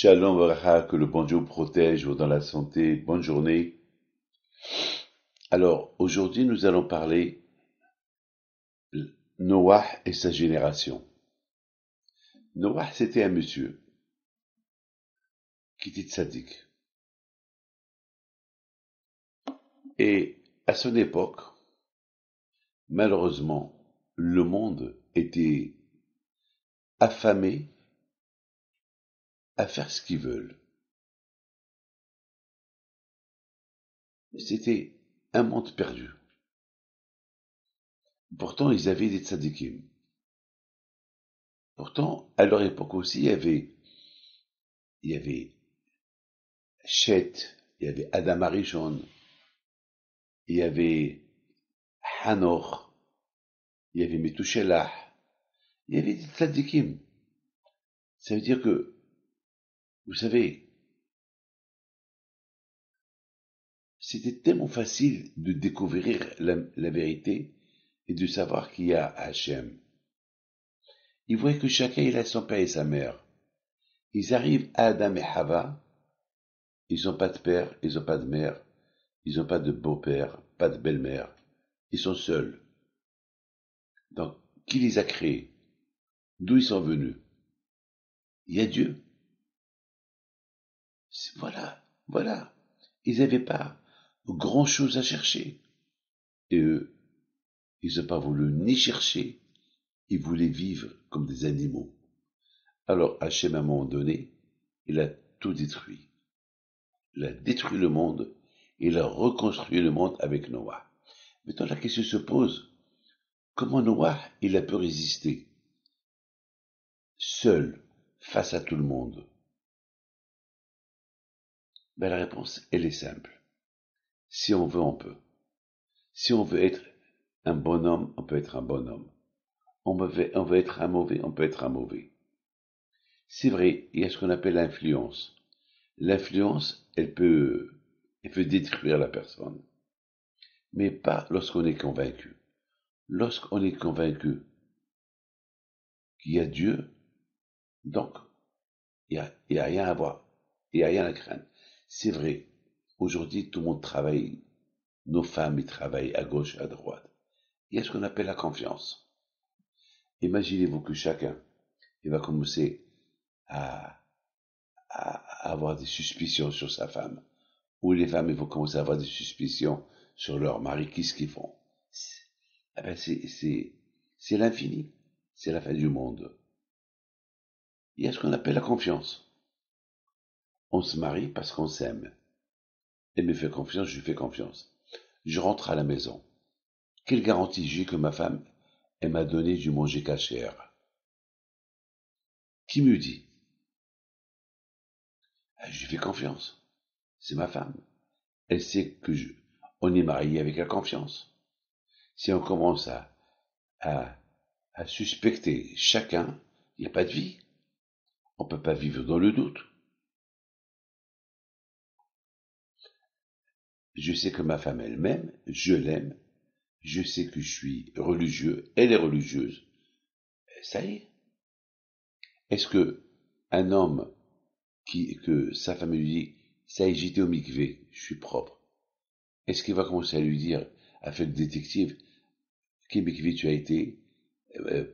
Shalom Varacha, que le bon Dieu vous protège, vous dans la santé. Bonne journée. Alors, aujourd'hui, nous allons parler de Noah et sa génération. Noah, c'était un monsieur qui était tzaddik. Et à son époque, malheureusement, le monde était affamé à faire ce qu'ils veulent. C'était un monde perdu. Pourtant, ils avaient des tzaddikim. Pourtant, à leur époque aussi, il y avait Chet, il y avait Adam Arishon, il y avait Hanor, il y avait Metouchelah, il y avait des tzaddikim. Ça veut dire que, vous savez, c'était tellement facile de découvrir la vérité et de savoir qu'il y a Hachem. Ils voyaient que chacun il a son père et sa mère. Ils arrivent à Adam et Hava, ils n'ont pas de père, ils n'ont pas de mère, ils n'ont pas de beau-père, pas de belle-mère. Ils sont seuls. Donc, qui les a créés? D'où ils sont venus? Il y a Dieu. Voilà, voilà. Ils n'avaient pas grand-chose à chercher. Et eux, ils n'ont pas voulu ni chercher, ils voulaient vivre comme des animaux. Alors Hachem, à un moment donné, il a tout détruit. Il a détruit le monde, et il a reconstruit le monde avec Noah. Maintenant, la question se pose, comment Noah, il a pu résister, seul, face à tout le monde? Ben, la réponse, elle est simple. Si on veut, on peut. Si on veut être un bonhomme, on peut être un bonhomme. On veut être un mauvais, on peut être un mauvais. C'est vrai, il y a ce qu'on appelle l'influence. L'influence, elle peut détruire la personne, mais pas lorsqu'on est convaincu. Lorsqu'on est convaincu qu'il y a Dieu, donc il y a rien à voir, il n'y a rien à craindre. C'est vrai, aujourd'hui tout le monde travaille, nos femmes ils travaillent à gauche, à droite. Il y a ce qu'on appelle la confiance. Imaginez-vous que chacun il va commencer à, à avoir des suspicions sur sa femme, ou les femmes ils vont commencer à avoir des suspicions sur leur mari, qu'est-ce qu'ils font? Eh ben, c'est l'infini, c'est la fin du monde. Il y a ce qu'on appelle la confiance. On se marie parce qu'on s'aime. Elle me fait confiance, je lui fais confiance. Je rentre à la maison. Quelle garantie j'ai que ma femme, elle m'a donné du manger cachère? Qui me dit? Ah, je lui fais confiance. C'est ma femme. Elle sait que on est marié avec la confiance. Si on commence à, à suspecter chacun, il n'y a pas de vie. On ne peut pas vivre dans le doute. Je sais que ma femme, elle m'aime, je l'aime, je sais que je suis religieux, elle est religieuse. Ça y est. Est-ce que un homme que sa femme lui dit, ça y est, j'étais au mikvé, je suis propre. Est-ce qu'il va commencer à lui dire, à faire le détective, quel mikvé tu as été,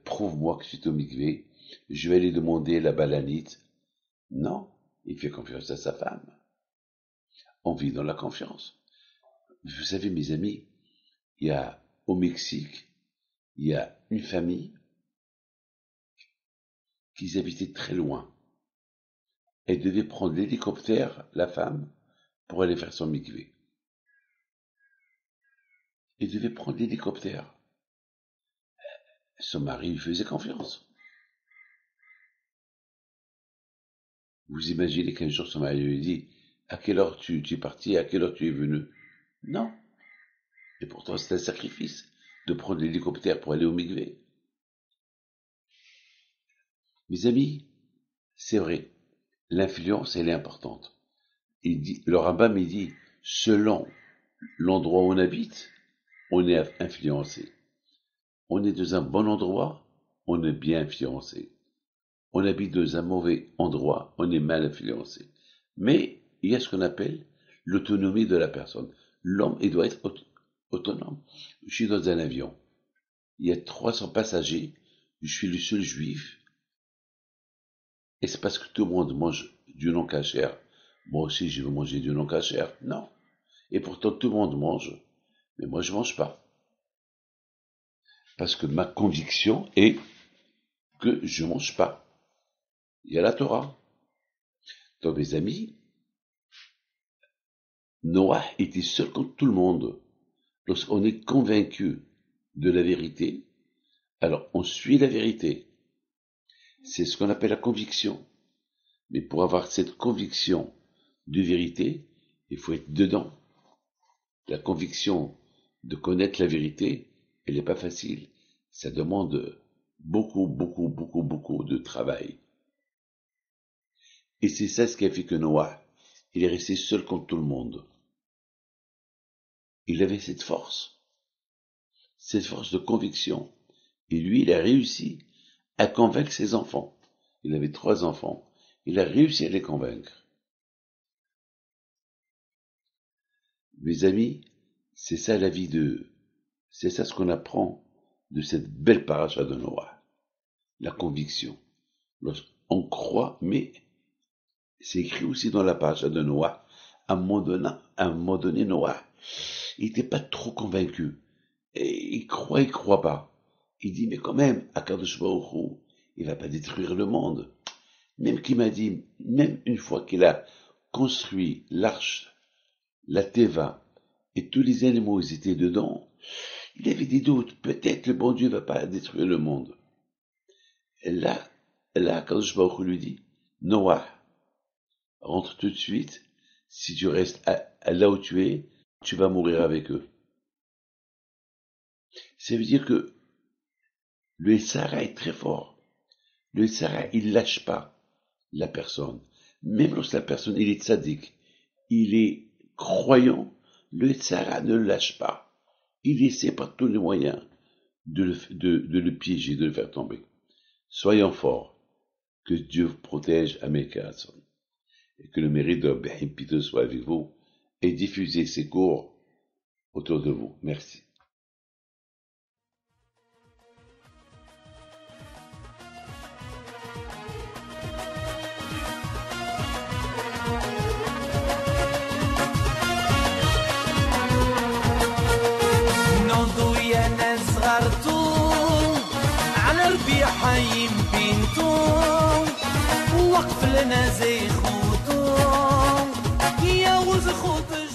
prouve-moi que tu es au mikvé, je vais aller demander la balanite. Non, il fait confiance à sa femme. On vit dans la confiance. Vous savez, mes amis, il y a au Mexique, il y a une famille qui habitait très loin. Elle devait prendre l'hélicoptère, la femme, pour aller faire son mikvé. Elle devait prendre l'hélicoptère. Son mari lui faisait confiance. Vous imaginez qu'un jour son mari lui dit, à quelle heure tu es parti, à quelle heure tu es venu? Non. Et pourtant c'est un sacrifice de prendre l'hélicoptère pour aller au mikvé. Mes amis, c'est vrai, l'influence elle est importante. Le rabbin il dit, selon l'endroit où on habite, on est influencé. On est dans un bon endroit, on est bien influencé. on habite dans un mauvais endroit, on est mal influencé. Mais il y a ce qu'on appelle l'autonomie de la personne. L'homme, il doit être autonome. Je suis dans un avion, il y a 300 passagers, je suis le seul juif, et c'est parce que tout le monde mange du non cachère. Moi aussi, je veux manger du non cachère. Non. Et pourtant, tout le monde mange, mais moi, je mange pas. Parce que ma conviction est que je mange pas. Il y a la Torah. Donc, mes amis, Noah était seul contre tout le monde. Lorsqu'on est convaincu de la vérité, alors on suit la vérité. C'est ce qu'on appelle la conviction. Mais pour avoir cette conviction de vérité, il faut être dedans. La conviction de connaître la vérité, elle n'est pas facile. Ça demande beaucoup de travail. Et c'est ça ce qui a fait que Noah, il est resté seul contre tout le monde. Il avait cette force de conviction. Et lui, il a réussi à convaincre ses enfants. Il avait 3 enfants. Il a réussi à les convaincre. Mes amis, c'est ça la vie c'est ça ce qu'on apprend de cette belle paracha de Noah. La conviction. Lorsqu'on croit, mais c'est écrit aussi dans la paracha de Noah, à un moment donné, Noah, il n'était pas trop convaincu. Et il croit pas. Il dit, mais quand même, Akadosh Baruch Hu, il va pas détruire le monde. Même qu'il m'a dit, même une fois qu'il a construit l'arche, la Teva, et tous les animaux ils étaient dedans, il avait des doutes. Peut-être le bon Dieu va pas détruire le monde. Et là, Akadosh Baruch Hu lui dit, Noah, rentre tout de suite. Si tu restes là où tu es, tu vas mourir avec eux. Ça veut dire que le Sahara est très fort. Le Sahara, il lâche pas la personne. Même lorsque la personne, il est tzaddik, il est croyant, le Sahara ne le lâche pas. Il essaie par tous les moyens de le piéger, de le faire tomber. Soyons forts. Que Dieu vous protège à Mekasson. Et que le mérite de Behim Pito soit avec vous et diffusez ces cours autour de vous. Merci. حي بنتو وقف لنا زي خوتو يا وز خوتو